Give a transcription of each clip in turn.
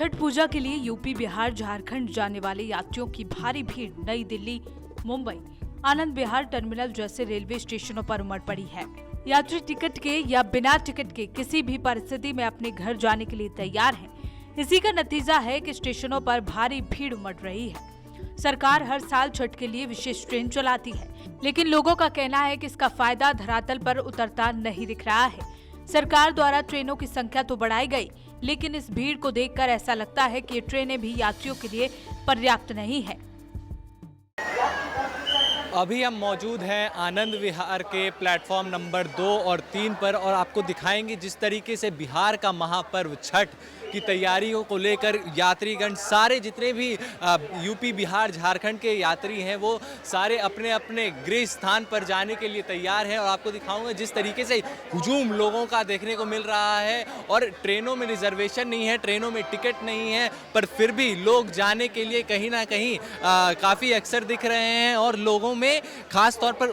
छठ पूजा के लिए यूपी, बिहार, झारखंड जाने वाले यात्रियों की भारी भीड़ नई दिल्ली, मुंबई, आनंद विहार टर्मिनल जैसे रेलवे स्टेशनों पर उमड़ पड़ी है। यात्री टिकट के या बिना टिकट के किसी भी परिस्थिति में अपने घर जाने के लिए तैयार हैं। इसी का नतीजा है कि स्टेशनों पर भारी भीड़ उमड़ रही है। सरकार हर साल छठ के लिए विशेष ट्रेन चलाती है, लेकिन लोगों का कहना है कि इसका फायदा धरातल पर उतरता नहीं दिख रहा है। सरकार द्वारा ट्रेनों की संख्या तो बढ़ाई गई, लेकिन इस भीड़ को देखकर ऐसा लगता है कि ये ट्रेनें भी यात्रियों के लिए पर्याप्त नहीं है। अभी हम मौजूद हैं आनंद विहार के प्लेटफॉर्म नंबर 2 और 3 पर और आपको दिखाएंगे जिस तरीके से बिहार का महापर्व छठ की तैयारियों को लेकर यात्रीगण सारे जितने भी यूपी, बिहार, झारखंड के यात्री हैं वो सारे अपने अपने गृह स्थान पर जाने के लिए तैयार हैं। और आपको दिखाऊंगा जिस तरीके से हुजूम लोगों का देखने को मिल रहा है और ट्रेनों में रिजर्वेशन नहीं है, ट्रेनों में टिकट नहीं है, पर फिर भी लोग जाने के लिए कहीं ना कहीं काफ़ी अक्सर दिख रहे हैं। और लोगों में खास तौर पर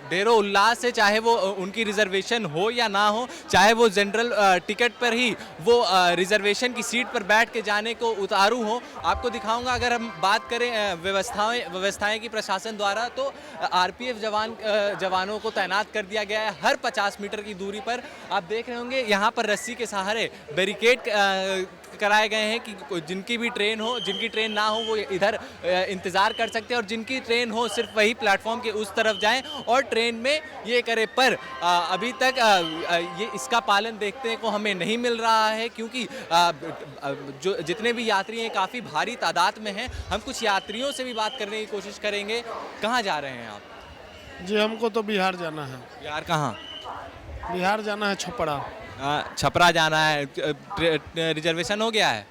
ढेरों उल्लास है, चाहे वो उनकी रिजर्वेशन हो या ना हो, चाहे वो जनरल टिकट पर ही वो रिजर्वेशन की सीट पर बैठ के जाने को उतारू हो। आपको दिखाऊंगा अगर हम बात करें व्यवस्थाएं की प्रशासन द्वारा, तो आरपीएफ जवानों को तैनात कर दिया गया है हर 50 मीटर की दूरी पर। आप देख रहे होंगे यहाँ पर रस्सी के सहारे बैरिकेड कराए गए हैं कि जिनकी भी ट्रेन हो, जिनकी ट्रेन ना हो वो इधर इंतज़ार कर सकते हैं और जिनकी ट्रेन हो सिर्फ वही प्लेटफॉर्म के उस तरफ जाएं और ट्रेन में ये करें। पर अभी तक ये इसका पालन देखने को हमें नहीं मिल रहा है, क्योंकि जो जितने भी यात्री हैं काफ़ी भारी तादाद में हैं। हम कुछ यात्रियों से भी बात करने की कोशिश करेंगे। कहाँ जा रहे हैं आप? जी हमको तो बिहार जाना है। बिहार कहाँ? बिहार जाना है छपरा। छपरा जाना है। रिजर्वेशन हो गया है?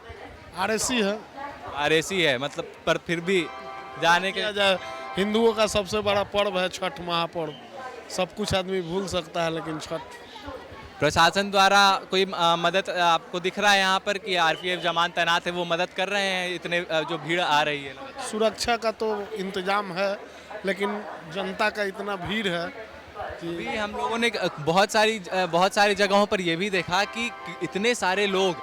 आरएसी है। आरएसी है मतलब, पर फिर भी जाने के हिंदुओं का सबसे बड़ा पर्व है छठ महापर्व। सब कुछ आदमी भूल सकता है, लेकिन छठ। प्रशासन द्वारा कोई मदद आपको दिख रहा है यहाँ पर कि आरपीएफ जवान तैनात है, वो मदद कर रहे हैं इतने जो भीड़ आ रही है? सुरक्षा का तो इंतजाम है, लेकिन जनता का इतना भीड़ है कि हम लोगों ने बहुत सारी जगहों पर ये भी देखा कि इतने सारे लोग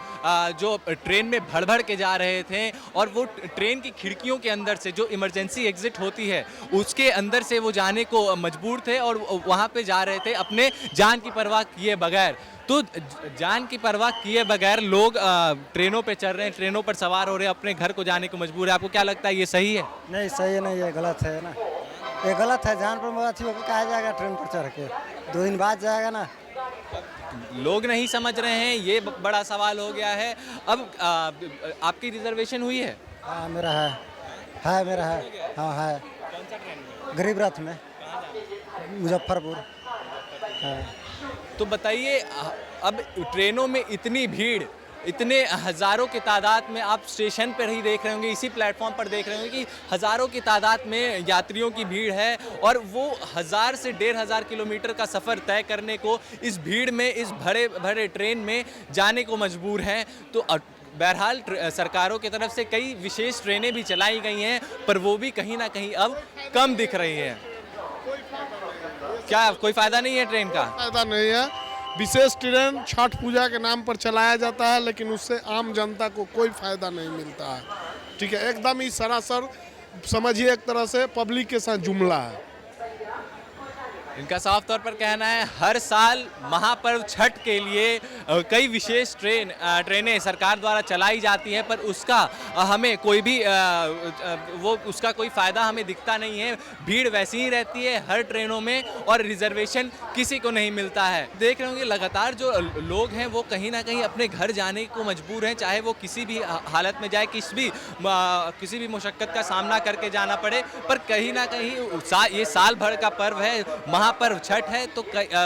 जो ट्रेन में भड़ भड़ के जा रहे थे और वो ट्रेन की खिड़कियों के अंदर से जो इमरजेंसी एग्जिट होती है उसके अंदर से वो जाने को मजबूर थे और वहाँ पे जा रहे थे अपने जान की परवाह किए बगैर। तो जान की परवाह किए बगैर लोग ट्रेनों पे चढ़ रहे हैं, ट्रेनों पर सवार हो रहे हैं, अपने घर को जाने को मजबूर है। आपको क्या लगता है ये सही है? नहीं, सही नहीं है, गलत है ना। ये गलत है। जान पर अथी होकर कहा जाएगा ट्रेन पर चढ़ के? 2 दिन बाद जाएगा ना। लोग नहीं समझ रहे हैं, ये बड़ा सवाल हो गया है। अब आपकी रिजर्वेशन हुई है? हाँ मेरा है मेरा है। हाँ है। कौन सा ट्रेन? गरीब रथ में, मुजफ्फरपुर। हाँ। तो बताइए, अब ट्रेनों में इतनी भीड़, इतने हज़ारों की तादाद में आप स्टेशन पर ही देख रहे होंगे, इसी प्लेटफॉर्म पर देख रहे होंगे कि हज़ारों की तादाद में यात्रियों की भीड़ है और वो 1000 से 1500 किलोमीटर का सफ़र तय करने को इस भीड़ में, इस भरे भरे ट्रेन में जाने को मजबूर हैं। तो बहरहाल सरकारों की तरफ से कई विशेष ट्रेनें भी चलाई गई हैं, पर वो भी कहीं ना कहीं अब कम दिख रही हैं। क्या कोई फ़ायदा नहीं है ट्रेन का? फायदा नहीं है। विशेष ट्रेन छठ पूजा के नाम पर चलाया जाता है, लेकिन उससे आम जनता को कोई फायदा नहीं मिलता है। ठीक है, एकदम ही सरासर समझिए एक तरह से पब्लिक के साथ जुमला है। इनका साफ तौर पर कहना है हर साल महापर्व छठ के लिए कई विशेष ट्रेनें सरकार द्वारा चलाई जाती हैं, पर उसका हमें कोई भी उसका कोई फ़ायदा हमें दिखता नहीं है। भीड़ वैसी ही रहती है हर ट्रेनों में और रिजर्वेशन किसी को नहीं मिलता है। देख रहे होंगे लगातार जो लोग हैं वो कहीं ना कहीं अपने घर जाने को मजबूर हैं, चाहे वो किसी भी हालत में जाए, किसी भी मुशक्क़त का सामना करके जाना पड़े, पर कहीं ना कहीं ये साल भर का पर्व है, महापर्व छठ है, तो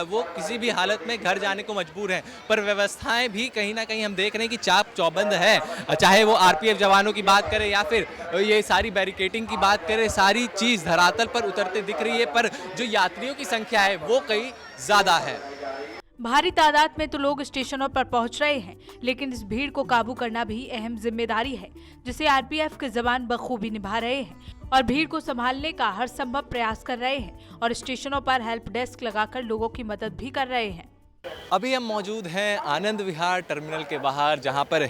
वो किसी भी हालत में घर जाने को मजबूर हैं। पर व्यवस्थाएं भी कहीं ना कहीं हम देख रहे हैं कि चाप चौबंद है, चाहे वो आरपीएफ जवानों की बात करें या फिर ये सारी बैरिकेडिंग की बात करें, सारी चीज़ धरातल पर उतरते दिख रही है, पर जो यात्रियों की संख्या है वो कहीं ज़्यादा है। भारी तादाद में तो लोग स्टेशनों पर पहुंच रहे हैं, लेकिन इस भीड़ को काबू करना भी अहम जिम्मेदारी है, जिसे आरपीएफ के जवान बखूबी निभा रहे हैं और भीड़ को संभालने का हर संभव प्रयास कर रहे हैं और स्टेशनों पर हेल्प डेस्क लगाकर लोगों की मदद भी कर रहे हैं। अभी हम मौजूद हैं आनंद विहार टर्मिनल के बाहर, जहां पर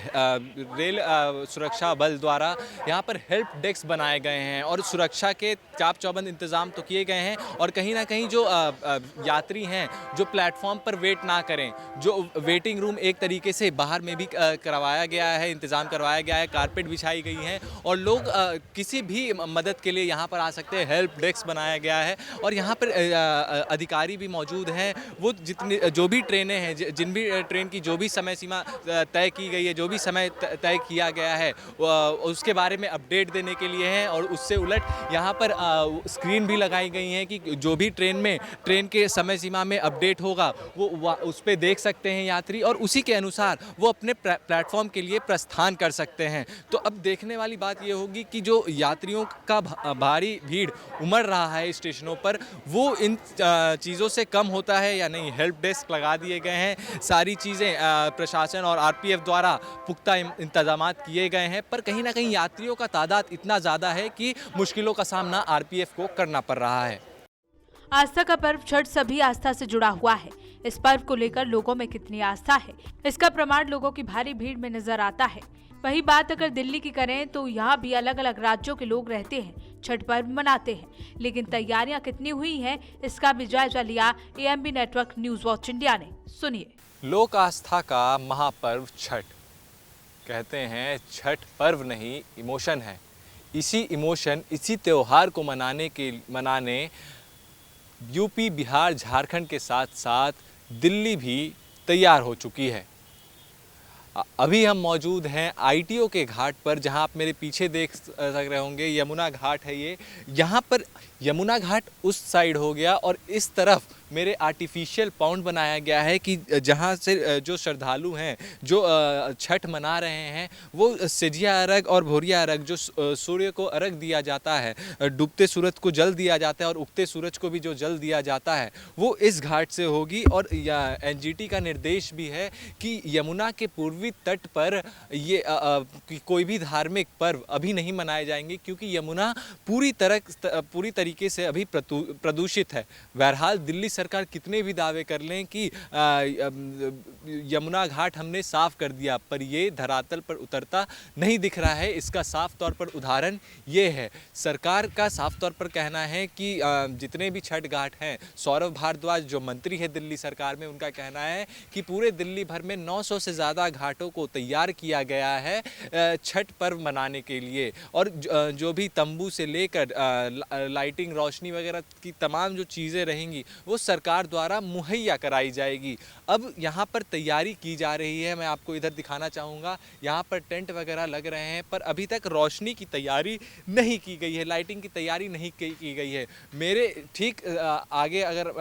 रेल सुरक्षा बल द्वारा यहां पर हेल्प डेस्क बनाए गए हैं और सुरक्षा के चाप चौबंद इंतज़ाम तो किए गए हैं। और कहीं ना कहीं जो यात्री हैं जो प्लेटफॉर्म पर वेट ना करें, जो वेटिंग रूम एक तरीके से बाहर में भी करवाया गया है, इंतज़ाम करवाया गया है, कारपेट बिछाई गई हैं और लोग किसी भी मदद के लिए यहाँ पर आ सकते हैं। हेल्प डेस्क बनाया गया है और यहाँ पर अधिकारी भी मौजूद हैं। वो जो भी ट्रेनें हैं, जिन भी ट्रेन की जो भी समय सीमा तय की गई है, जो भी समय तय किया गया है, उसके बारे में अपडेट देने के लिए हैं। और उससे उलट यहाँ पर स्क्रीन भी लगाई गई हैं कि जो भी ट्रेन के समय सीमा में अपडेट होगा वो उस पर देख सकते हैं यात्री और उसी के अनुसार वो अपने प्लेटफॉर्म के लिए प्रस्थान कर सकते हैं। तो अब देखने वाली बात ये होगी कि जो यात्रियों का भारी भीड़ उमड़ रहा है स्टेशनों पर, वो इन चीज़ों से कम होता है या नहीं। हेल्प डेस्क लगा दिए गए हैं, सारी चीज़ें प्रशासन और आरपीएफ द्वारा पुख्ता इंतजाम किए गए हैं, पर कहीं ना कहीं यात्रियों का तादाद इतना ज़्यादा है कि मुश्किलों का सामना आरपीएफ को करना पड़ रहा है। आस्था का पर्व छठ सभी आस्था से जुड़ा हुआ है। इस पर्व को लेकर लोगों में कितनी आस्था है, इसका प्रमाण लोगों की भारी भीड़ में नजर आता है। वही बात अगर दिल्ली की करें तो यहाँ भी अलग अलग राज्यों के लोग रहते हैं, छठ पर्व मनाते हैं, लेकिन तैयारियां कितनी हुई हैं, इसका भी जायजा लिया AMB network news watch India ने। सुनिए। लोक आस्था का महापर्व छठ, कहते हैं छठ पर्व नहीं इमोशन है। इसी त्योहार को मनाने यूपी, बिहार, झारखंड के साथ साथ दिल्ली भी तैयार हो चुकी है। अभी हम मौजूद हैं आईटीओ के घाट पर, जहां आप मेरे पीछे देख सक रहे होंगे यमुना घाट है ये। यहाँ पर यमुना घाट उस साइड हो गया और इस तरफ मेरे आर्टिफिशियल पाउंड बनाया गया है कि जहाँ से जो श्रद्धालु हैं जो छठ मना रहे हैं वो सिजिया अर्घ और भोरिया अर्घ, जो सूर्य को अर्घ दिया जाता है, डूबते सूरज को जल दिया जाता है और उगते सूरज को भी जो जल दिया जाता है, वो इस घाट से होगी। और एनजीटी का निर्देश भी है कि यमुना के पूर्वी तट पर ये कोई भी धार्मिक पर्व अभी नहीं मनाए जाएंगे, क्योंकि यमुना पूरी तरीके से अभी प्रदूषित है। बहरहाल दिल्ली सरकार कितने भी दावे कर लें कि यमुना घाट हमने साफ कर दिया, पर ये धरातल पर उतरता नहीं दिख रहा है। इसका साफ तौर पर उदाहरण ये है। सरकार का साफ तौर पर कहना है कि जितने भी छठ घाट हैं, सौरभ भारद्वाज जो मंत्री है दिल्ली सरकार में, उनका कहना है कि पूरे दिल्ली भर में 900 से ज़्यादा घाटों को तैयार किया गया है छठ पर्व मनाने के लिए। और जो भी तंबू से लेकर लाइटिंग, रोशनी वगैरह की तमाम जो चीज़ें रहेंगी वो सरकार द्वारा मुहैया कराई जाएगी। अब यहाँ पर तैयारी की जा रही है। मैं आपको इधर दिखाना चाहूँगा, यहाँ पर टेंट वगैरह लग रहे हैं, पर अभी तक रोशनी की तैयारी नहीं की गई है, लाइटिंग की तैयारी नहीं की गई है। मेरे ठीक आगे अगर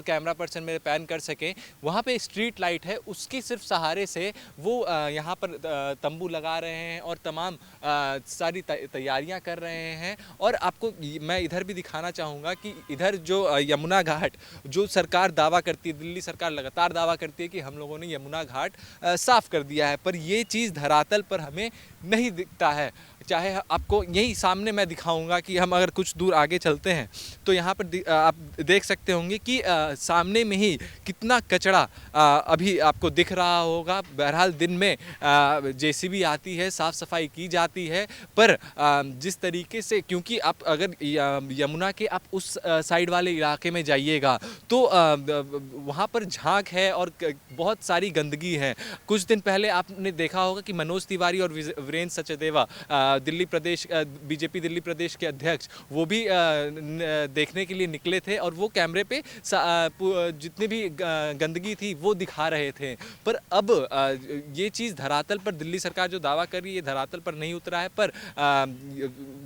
कैमरा पर्सन मेरे पैन कर सके, वहाँ पे स्ट्रीट लाइट है, उसके सिर्फ सहारे से वो यहाँ पर तंबू लगा रहे हैं और तमाम सारी तैयारियाँ कर रहे हैं। और आपको मैं इधर भी दिखाना चाहूँगा कि इधर जो यमुना घाट, जो सरकार दावा करती है, दिल्ली सरकार लगातार दावा करती है कि हम लोगों ने यमुना घाट साफ कर दिया है, पर ये चीज़ धरातल पर हमें नहीं दिखता है। चाहे आपको यही सामने मैं दिखाऊंगा कि हम अगर कुछ दूर आगे चलते हैं तो यहाँ पर आप देख सकते होंगे कि सामने में ही कितना कचरा अभी आपको दिख रहा होगा। बहरहाल दिन में जेसीबी आती है, साफ़ सफाई की जाती है, पर जिस तरीके से, क्योंकि आप अगर यमुना के आप उस साइड वाले इलाके में जाइएगा तो वहाँ पर झांक है और बहुत सारी गंदगी है। कुछ दिन पहले आपने देखा होगा कि मनोज तिवारी और वीरेंद्र सचदेवा, दिल्ली प्रदेश बीजेपी दिल्ली प्रदेश के अध्यक्ष, वो भी देखने के लिए निकले थे और वो कैमरे पे जितनी भी गंदगी थी वो दिखा रहे थे। पर अब ये चीज़ धरातल पर दिल्ली सरकार जो दावा कर रही है धरातल पर नहीं उतरा है, पर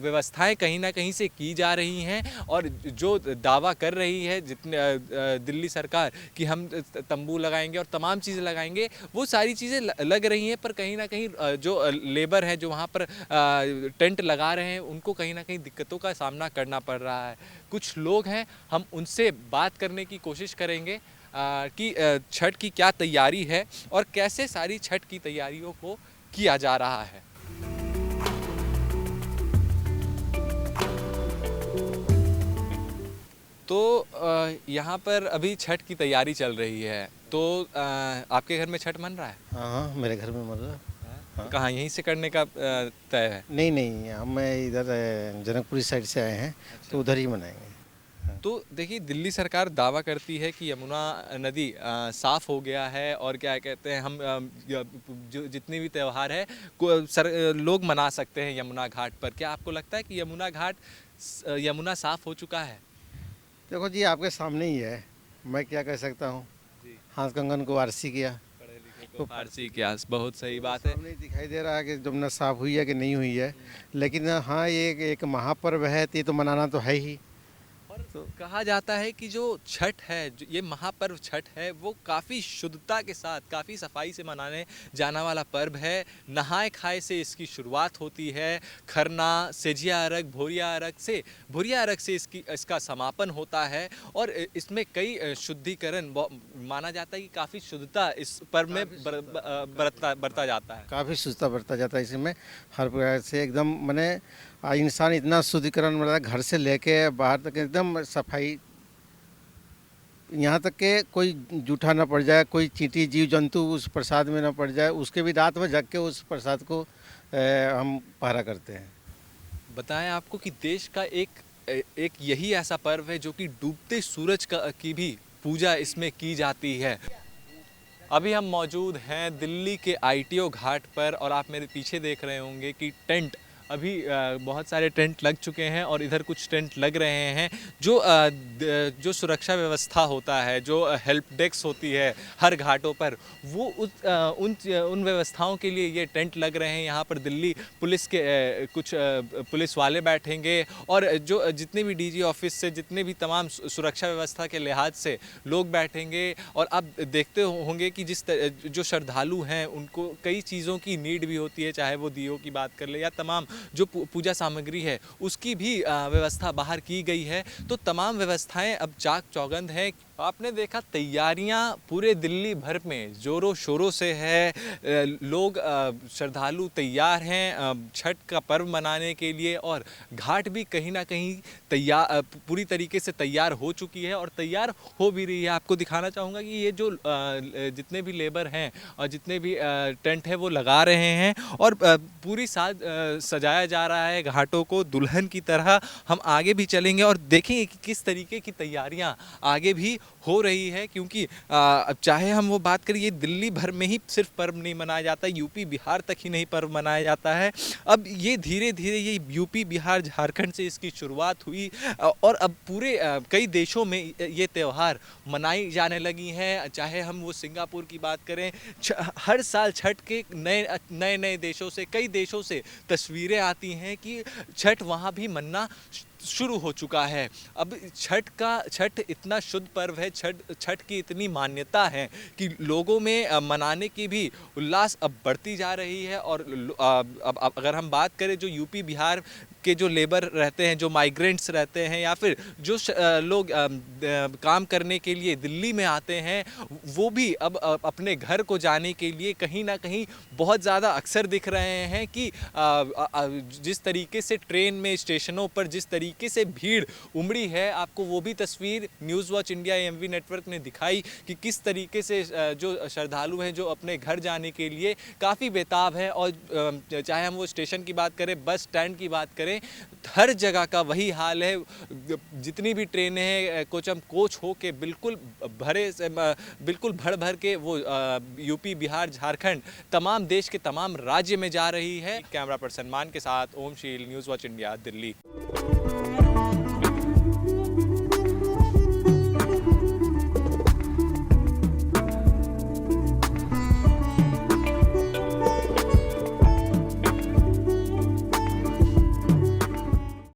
व्यवस्थाएं कहीं ना कहीं से की जा रही हैं। और जो दावा कर रही है जितने दिल्ली सरकार कि हम तंबू लगाएंगे और तमाम चीज़ें लगाएंगे, वो सारी चीज़ें लग रही हैं, पर कहीं ना कहीं जो लेबर है जो वहाँ पर टेंट लगा रहे हैं उनको कहीं ना कहीं दिक्कतों का सामना करना पड़ रहा है। कुछ लोग हैं, हम उनसे बात करने की कोशिश करेंगे कि छठ की क्या तैयारी है और कैसे सारी छठ की तैयारियों को किया जा रहा है। तो यहाँ पर अभी छठ की तैयारी चल रही है। तो आपके घर में छठ मन रहा है? हाँ हाँ, मेरे घर में मर रहा। हाँ। कहाँ यहीं से करने का तय है? नहीं नहीं, हम इधर जनकपुरी साइड से आए हैं, तो उधर ही मनाएंगे। तो देखिए, दिल्ली सरकार दावा करती है कि यमुना नदी साफ़ हो गया है और क्या कहते हैं, हम जो जितनी भी त्यौहार है लोग मना सकते हैं यमुना घाट पर। क्या आपको लगता है कि यमुना साफ़ हो चुका है? देखो जी, आपके सामने ही है, मैं क्या कह सकता हूँ। हाथ कंगन को आरसी किया, तो फारसी इतिहास, बहुत सही बात है। सामने ही दिखाई दे रहा है कि जमुना साफ हुई है कि नहीं हुई है। लेकिन हाँ, ये एक महापर्व है, तो ये तो मनाना तो है ही। तो कहा जाता है कि जो छठ है, जो ये महापर्व छठ है, वो काफ़ी शुद्धता के साथ, काफ़ी सफाई से मनाने जाना वाला पर्व है। नहाए खाए से इसकी शुरुआत होती है। खरना, सेजिया अरग, भोरिया अरग से इसका समापन होता है और इसमें कई शुद्धिकरण माना जाता है कि काफ़ी शुद्धता इस पर्व में बरता जाता है। काफ़ी सुस्ता बरता जाता है इसमें, हर प्रकार से एकदम माने इंसान इतना शुद्धिकरण मतलब घर से लेके बाहर तक एकदम सफाई, यहाँ तक के कोई जूठा ना पड़ जाए, कोई चींटी जीव जंतु उस प्रसाद में ना पड़ जाए, उसके भी रात में जग के उस प्रसाद को हम पहरा करते हैं। बताएं आपको कि देश का एक यही ऐसा पर्व है जो कि डूबते सूरज की भी पूजा इसमें की जाती है। अभी हम मौजूद हैं दिल्ली के ITO घाट पर और आप मेरे पीछे देख रहे होंगे कि टेंट, अभी बहुत सारे टेंट लग चुके हैं और इधर कुछ टेंट लग रहे हैं। जो सुरक्षा व्यवस्था होता है, जो हेल्प डेस्क होती है हर घाटों पर, वो उन व्यवस्थाओं के लिए ये टेंट लग रहे हैं। यहाँ पर दिल्ली पुलिस के कुछ पुलिस वाले बैठेंगे और जो जितने भी DG ऑफिस से, जितने भी तमाम सुरक्षा व्यवस्था के लिहाज से लोग बैठेंगे। और आप देखते होंगे कि जो श्रद्धालु हैं उनको कई चीज़ों की नीड भी होती है, चाहे वो दियों की बात कर ले या तमाम जो पूजा सामग्री है उसकी भी व्यवस्था बाहर की गई है। तो तमाम व्यवस्थाएं अब चाक चौबंद हैं। आपने देखा तैयारियां पूरे दिल्ली भर में ज़ोरों शोरों से है। लोग श्रद्धालु तैयार हैं छठ का पर्व मनाने के लिए और घाट भी कहीं ना कहीं पूरी तरीके से तैयार हो चुकी है और तैयार हो भी रही है। आपको दिखाना चाहूँगा कि ये जो जितने भी लेबर हैं और जितने भी टेंट है वो लगा रहे हैं और पूरी सजाया जा रहा है घाटों को दुल्हन की तरह। हम आगे भी चलेंगे और देखेंगे कि किस तरीके की तैयारियां आगे भी हो रही है, क्योंकि अब चाहे हम वो बात करें, ये दिल्ली भर में ही सिर्फ पर्व नहीं मनाया जाता, यूपी बिहार तक ही नहीं पर्व मनाया जाता है। अब ये धीरे धीरे ये यूपी बिहार झारखंड से इसकी शुरुआत हुई और अब पूरे कई देशों में ये त्यौहार मनाई जाने लगी हैं। चाहे हम वो सिंगापुर की बात करें, हर साल छठ के नए देशों से, कई देशों से तस्वीरें आती हैं कि छठ वहाँ भी मनना शुरू हो चुका है। अब छठ इतना शुद्ध पर्व है, छठ की इतनी मान्यता है कि लोगों में मनाने की भी उल्लास अब बढ़ती जा रही है। और अब अगर हम बात करें जो यूपी बिहार के जो लेबर रहते हैं, जो माइग्रेंट्स रहते हैं या फिर जो लोग काम करने के लिए दिल्ली में आते हैं, वो भी अब अपने घर को जाने के लिए कहीं ना कहीं बहुत ज़्यादा अक्सर दिख रहे हैं कि जिस तरीके से ट्रेन में स्टेशनों पर जिस तरीके से भीड़ उमड़ी है, आपको वो भी तस्वीर news watch India MV network ने दिखाई कि किस तरीके से जो श्रद्धालु हैं जो अपने घर जाने के लिए काफ़ी बेताब है। और चाहे हम वो स्टेशन की बात करें, बस स्टैंड की बात करें, हर जगह का वही हाल है। जितनी भी ट्रेनें हैं कोच हो के बिल्कुल भर भर के वो यूपी बिहार झारखंड तमाम देश के तमाम राज्य में जा रही है। कैमरा पर्सन मान के साथ ओम शील, न्यूज़ वॉच इंडिया, दिल्ली।